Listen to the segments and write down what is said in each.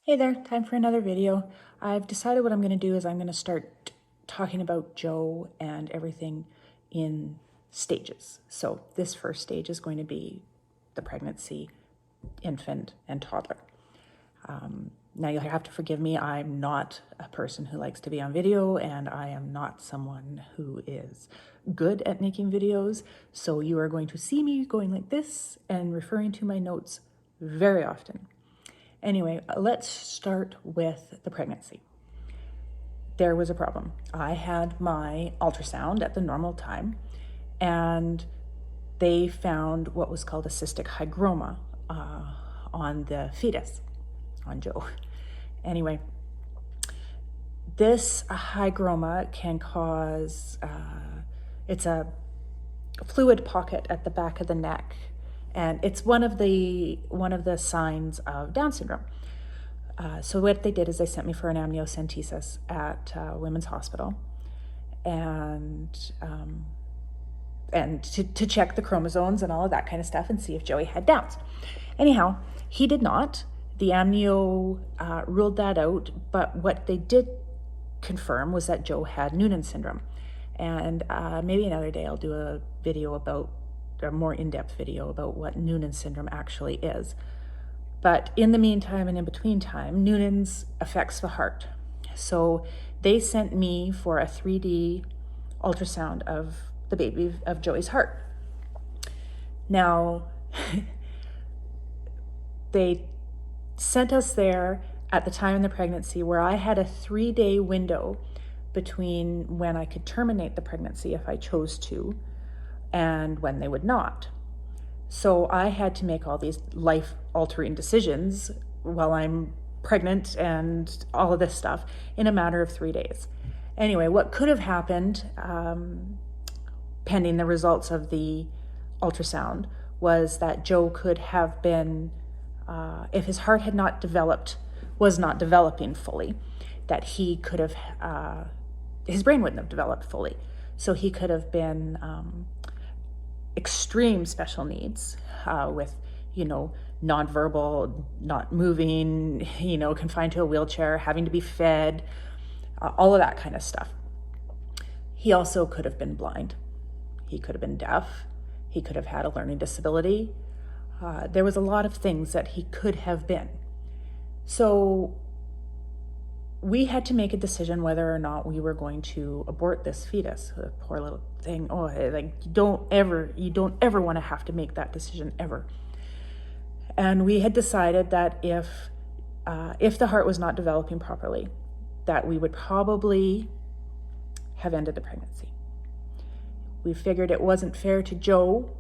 Hey there, time for another video. I've decided what I'm going to do is I'm going to start talking about Joe and everything in stages. So this first stage is going to be the pregnancy, infant, and toddler. Now you'll have to forgive me, I'm not a person who likes to be on video, and I am not someone who is good at making videos, so you are going to see me going like this and referring to my notes very often. Anyway, let's start with the pregnancy. There was a problem. I had my ultrasound at the normal time, and they found what was called a cystic hygroma on the fetus, on Joe. Anyway, this hygroma can cause, it's a fluid pocket at the back of the neck, and it's one of the signs of Down syndrome. So what they did is they sent me for an amniocentesis at Women's Hospital, and to check the chromosomes and all of that kind of stuff and see if Joey had Downs. Anyhow, he did not. The amnio ruled that out, but what they did confirm was that Joe had Noonan syndrome. And maybe another day I'll do a more in-depth video about what Noonan syndrome actually is. But in the meantime and in between time, Noonan's affects the heart. So they sent me for a 3D ultrasound of the baby, of Joey's heart. Now, they sent us there at the time in the pregnancy where I had a 3-day window between when I could terminate the pregnancy if I chose to and when they would not. So I had to make all these life-altering decisions while I'm pregnant and all of this stuff in a matter of 3 days. Anyway, what could have happened, pending the results of the ultrasound, was that Joe could have been, if his heart had not developed, was not developing fully, that he could have, his brain wouldn't have developed fully. So he could have been extreme special needs with, nonverbal, not moving, confined to a wheelchair, having to be fed, all of that kind of stuff. He also could have been blind. He could have been deaf. He could have had a learning disability. There was a lot of things that he could have been. So we had to make a decision whether or not we were going to abort this fetus, the poor little thing. Oh, like you don't ever want to have to make that decision ever. And we had decided that if the heart was not developing properly, that we would probably have ended the pregnancy. We figured it wasn't fair to Joe,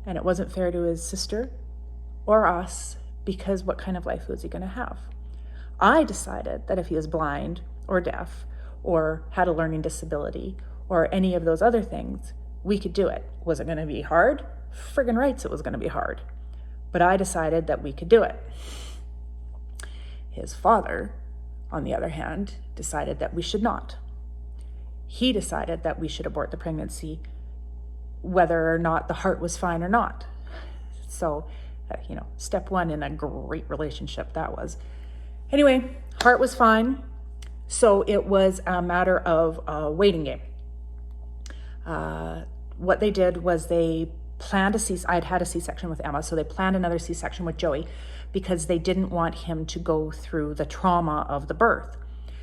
and it wasn't fair to his sister or us, because what kind of life was he going to have? I decided that if he was blind or deaf or had a learning disability or any of those other things, we could do it. Was it going to be hard? Friggin' rights it was going to be hard. But I decided that we could do it. His father, on the other hand, decided that we should not. He decided that we should abort the pregnancy whether or not the heart was fine or not. So, step one in a great relationship that was. Anyway, heart was fine, so it was a matter of a waiting game. What they did was they planned I'd had a C-section with Emma, so they planned another C-section with Joey because they didn't want him to go through the trauma of the birth.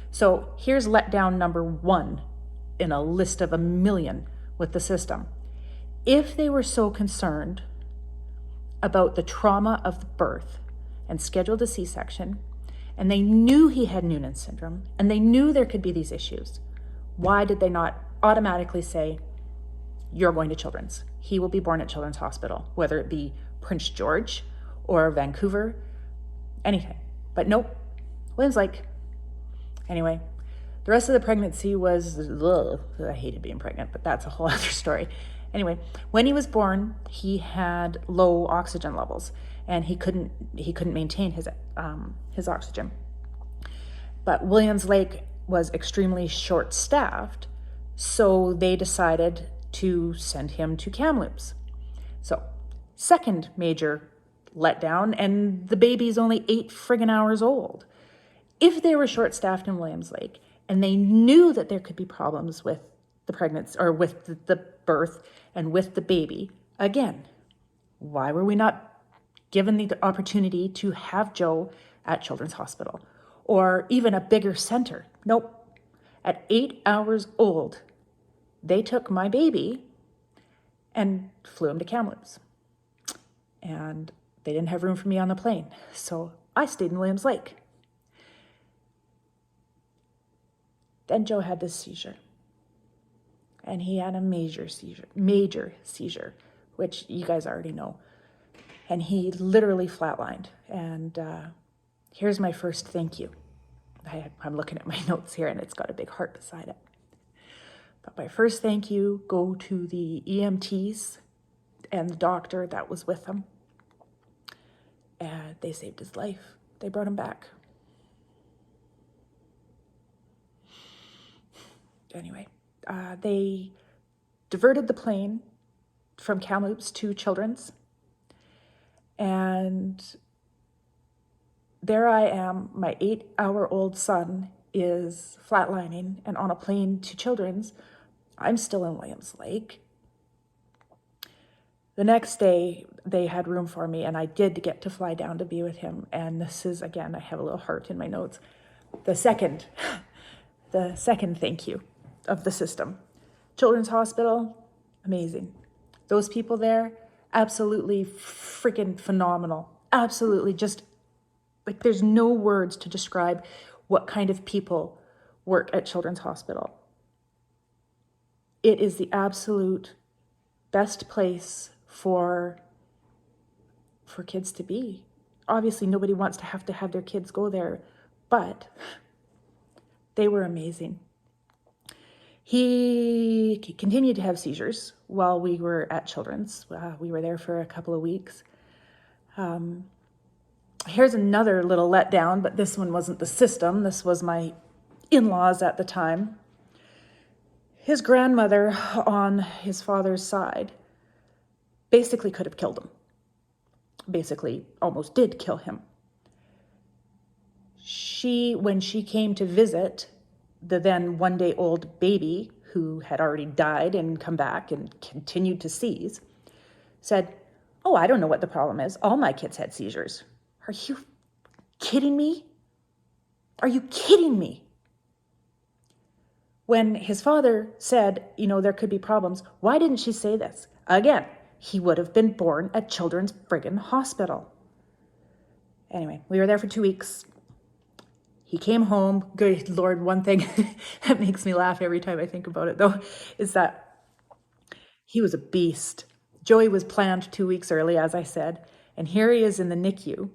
So here's letdown number 1 in a list of a million with the system. If they were so concerned about the trauma of the birth and scheduled a C-section, and they knew he had Noonan syndrome, and they knew there could be these issues, why did they not automatically say, you're going to Children's? He will be born at Children's Hospital, whether it be Prince George or Vancouver, anything. But nope, Williams Lake. Anyway, the rest of the pregnancy was, I hated being pregnant, but that's a whole other story. Anyway, when he was born, he had low oxygen levels, and he couldn't maintain his oxygen. But Williams Lake was extremely short-staffed, so they decided to send him to Kamloops. So, second major letdown, and the baby's only 8 friggin' hours old. If they were short-staffed in Williams Lake and they knew that there could be problems with the pregnancy or with the birth and with the baby, again, why were we not given the opportunity to have Joe at Children's Hospital or even a bigger center? Nope. At 8 hours old, they took my baby and flew him to Kamloops. And they didn't have room for me on the plane. So I stayed in Williams Lake. Then Joe had this seizure. And he had a major seizure, which you guys already know. And he literally flatlined. And here's my first thank you. I'm looking at my notes here and it's got a big heart beside it. But my first thank you go to the EMTs and the doctor that was with him. And they saved his life. They brought him back. Anyway, they diverted the plane from Kamloops to Children's. And there I am, my 8-hour-old son is flatlining and on a plane to Children's. I'm still in Williams Lake. The next day, they had room for me, and I did get to fly down to be with him. And this is, again, I have a little heart in my notes. The second thank you of the system. Children's Hospital, amazing. Those people there, absolutely freaking phenomenal. Absolutely, just like there's no words to describe what kind of people work at Children's Hospital. It is the absolute best place for kids to be. Obviously, nobody wants to have their kids go there, but they were amazing. He continued to have seizures while we were at Children's. We were there for a couple of weeks. Here's another little letdown, but this one wasn't the system. This was my in-laws at the time. His grandmother on his father's side basically could have killed him. Basically, almost did kill him. When she came to visit the then one-day-old baby who had already died and come back and continued to seize, said, "Oh, I don't know what the problem is. All my kids had seizures." Are you kidding me? Are you kidding me? When his father said, there could be problems, why didn't she say this? Again, he would have been born at Children's friggin' Hospital. Anyway, we were there for 2 weeks. He came home. Good Lord, one thing that makes me laugh every time I think about it, though, is that he was a beast. Joey was planned 2 weeks early, as I said, and here he is in the NICU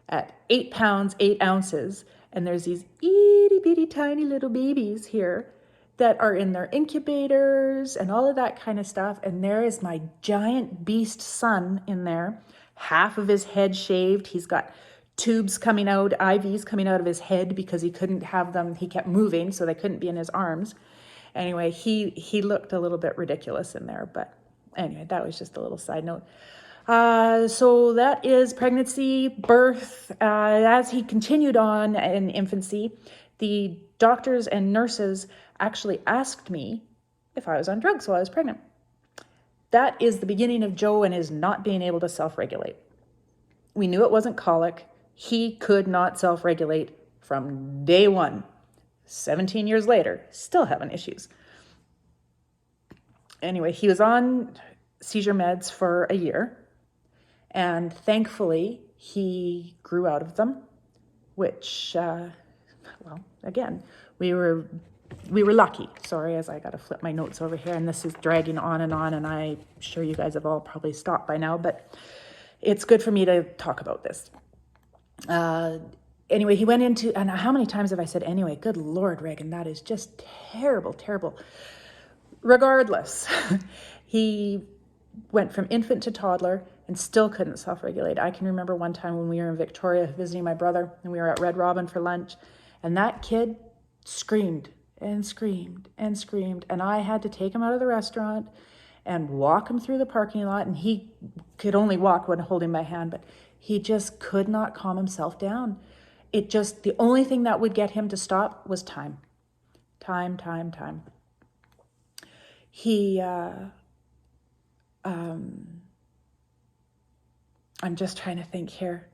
at 8 pounds, 8 ounces, and there's these itty-bitty tiny little babies here that are in their incubators and all of that kind of stuff, and there is my giant beast son in there, half of his head shaved. He's got tubes coming out, IVs coming out of his head because he couldn't have them. He kept moving, so they couldn't be in his arms. Anyway, he looked a little bit ridiculous in there, but anyway, that was just a little side note. So that is pregnancy, birth. As he continued on in infancy, the doctors and nurses actually asked me if I was on drugs while I was pregnant. That is the beginning of Joe and his not being able to self-regulate. We knew it wasn't colic. He could not self-regulate from day one. 17 years later, still having issues. Anyway, he was on seizure meds for a year. And thankfully, he grew out of them, which, again, we were lucky. Sorry, as I got to flip my notes over here, and this is dragging on, and I'm sure you guys have all probably stopped by now, but it's good for me to talk about this. Anyway, he went into, and how many times have I said anyway? Good Lord, Reagan, that is just terrible, terrible. Regardless, he went from infant to toddler and still couldn't self-regulate. I can remember one time when we were in Victoria visiting my brother and we were at Red Robin for lunch, and that kid screamed and screamed and screamed, and I had to take him out of the restaurant and walk him through the parking lot, and he could only walk when holding my hand, but he just could not calm himself down. it just, the only thing that would get him to stop was time. Time. He, I'm just trying to think here.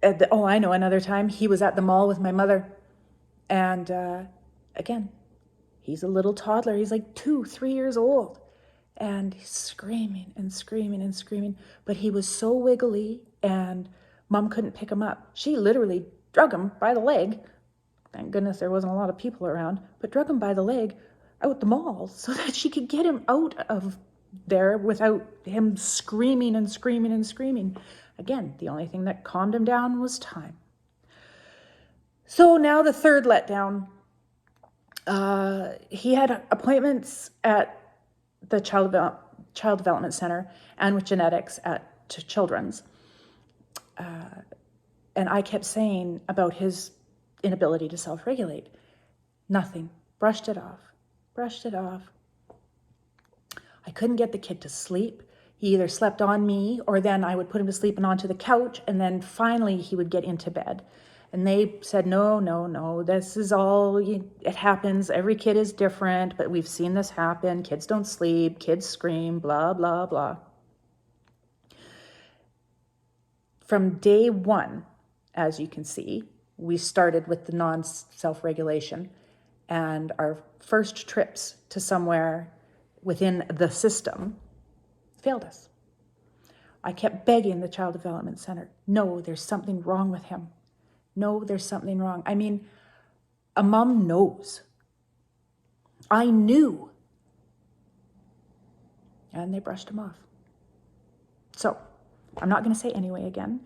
I know another time he was at the mall with my mother. And again, he's a little toddler. He's like 2-3 years old. And he's screaming and screaming and screaming. But he was so wiggly and Mom couldn't pick him up. She literally drug him by the leg. Thank goodness there wasn't a lot of people around. But drug him by the leg out the mall so that she could get him out of there without him screaming and screaming and screaming. Again, the only thing that calmed him down was time. So now the third letdown. He had appointments at the Child Development Center and with genetics at Children's. And I kept saying about his inability to self-regulate. Nothing. Brushed it off. I couldn't get the kid to sleep. He either slept on me or then I would put him to sleep and onto the couch, and then finally he would get into bed. And they said, no, this is all, it happens. Every kid is different, but we've seen this happen. Kids don't sleep, kids scream, blah, blah, blah. From day one, as you can see, we started with the non-self-regulation, and our first trips to somewhere within the system failed us. I kept begging the Child Development Center, no, there's something wrong with him. No, there's something wrong. I mean, a mom knows. I knew. And they brushed him off. So, I'm not going to say anyway again,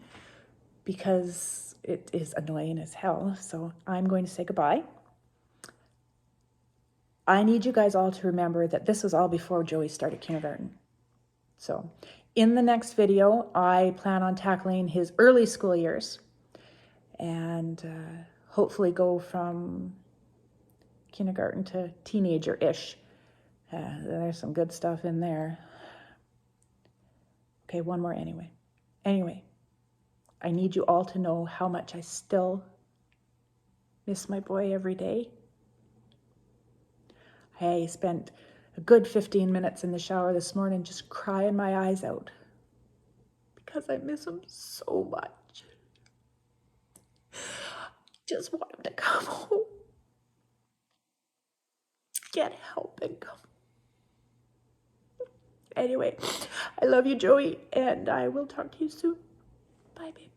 because it is annoying as hell. So, I'm going to say goodbye. I need you guys all to remember that this was all before Joey started kindergarten. So, in the next video, I plan on tackling his early school years and hopefully go from kindergarten to teenager-ish. There's some good stuff in there. Okay, one more anyway. Anyway, I need you all to know how much I still miss my boy every day. I spent a good 15 minutes in the shower this morning just crying my eyes out because I miss him so much. Just want him to come home. Get help and come. Anyway, I love you, Joey, and I will talk to you soon. Bye, baby.